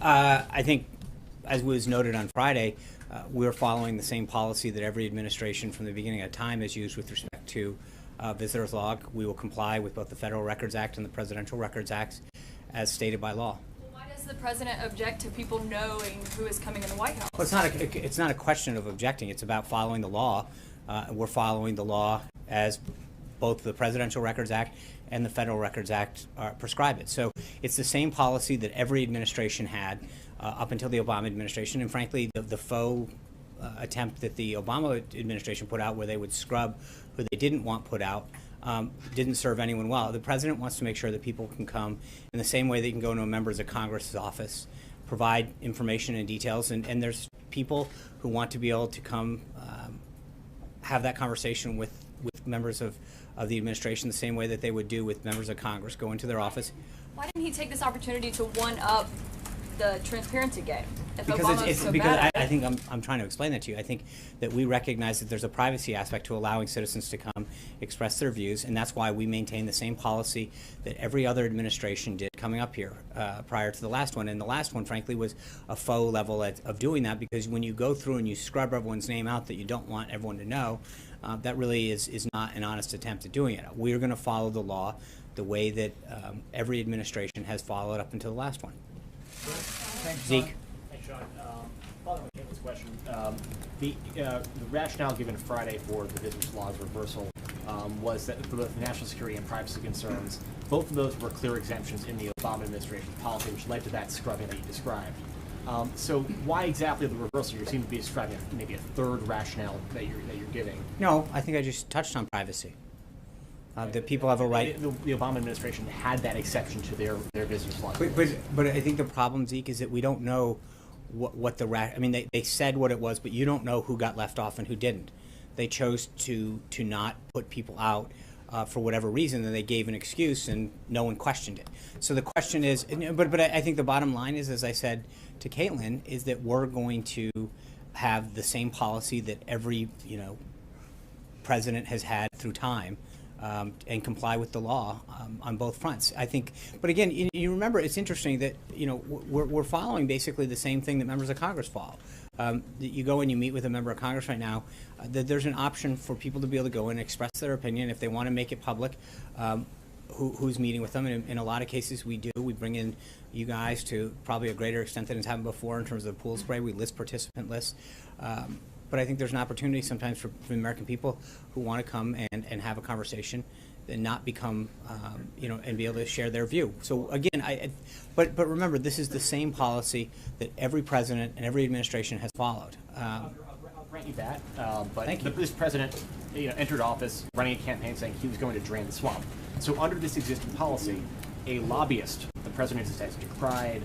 I think, as was noted on Friday, we're following the same policy that every administration from the beginning of time has used with respect to visitors log. We will comply with both the Federal Records Act and the Presidential Records Act as stated by law. Why does the president object to people knowing who is coming in the White House? Well, it's not a question of objecting. It's about following the law. We're following the law as both the Presidential Records Act and the Federal Records Act prescribe it. So it's the same policy that every administration had up until the Obama administration, and frankly, the faux attempt that the Obama administration put out where they would scrub who they didn't want put out didn't serve anyone well. The president wants to make sure that people can come in the same way they can go to a members of Congress's office, provide information and details, and there's people who want to be able to come have that conversation with members of the administration the same way that they would do with members of Congress, go into their office. Why didn't he take this opportunity to one-up the transparency game? If Because I think I'm trying to explain that to you. I think that we recognize that there's a privacy aspect to allowing citizens to come express their views, and that's why we maintain the same policy that every other administration did coming up here prior to the last one. And the last one, frankly, was a faux level of doing that, because when you go through and you scrub everyone's name out that you don't want everyone to know, that really is not an honest attempt at doing it. We're going to follow the law the way that every administration has followed up until the last one. Thanks, Zeke. Thanks, Sean. Following Caitlin's question, the rationale given Friday for the visitors log reversal was that for both national security and privacy concerns, both of those were clear exemptions in the Obama administration policy, which led to that scrubbing that you described. So why exactly the reversal? You seem to be describing maybe a third rationale that you're giving. No, I think I just touched on privacy. That people have a right. The Obama administration had that exception to their visitors log. But I think the problem, Zeke, is that we don't know what the I mean, they said what it was, but you don't know who got left off and who didn't. They chose to not put people out for whatever reason, and they gave an excuse, and no one questioned it. So the question is, but I think the bottom line is, as I said to Caitlin, is that we're going to have the same policy that every president has had through time. And comply with the law on both fronts. I think, but again, you remember, it's interesting that we're following basically the same thing that members of Congress follow. You go and you meet with a member of Congress right now. That there's an option for people to be able to go and express their opinion if they want to make it public. Who's meeting with them? And in a lot of cases, we do. We bring in you guys to probably a greater extent than has happened before in terms of the pool spray. We list participant lists. But I think there's an opportunity sometimes for the American people who want to come and have a conversation and not become, and be able to share their view. So again, but remember, this is the same policy that every president and every administration has followed. I'll grant you that, but Thank you. This president entered office running a campaign saying he was going to drain the swamp. So under this existing policy, a lobbyist, the president has decried,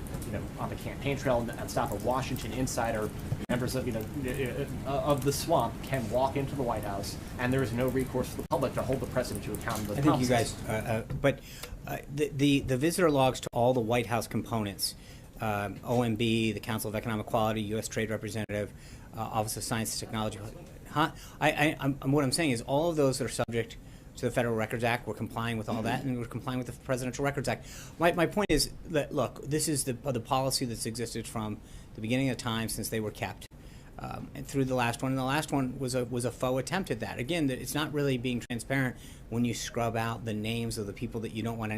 on the campaign trail and stop a Washington insider, members of, of the swamp can walk into the White House, and there is no recourse to the public to hold the president to account. I think you guys, the visitor logs to all the White House components, OMB, the Council of Economic Quality, U.S. Trade Representative, Office of Science and Technology. What I'm saying is all of those are subject to the Federal Records Act. We're complying with all that, and we're complying with the Presidential Records Act. My point is that, look, this is the policy that's existed from the beginning of time since they were kept, and through the last one. And the last one was a faux attempt at that. Again, it's not really being transparent when you scrub out the names of the people that you don't want anyone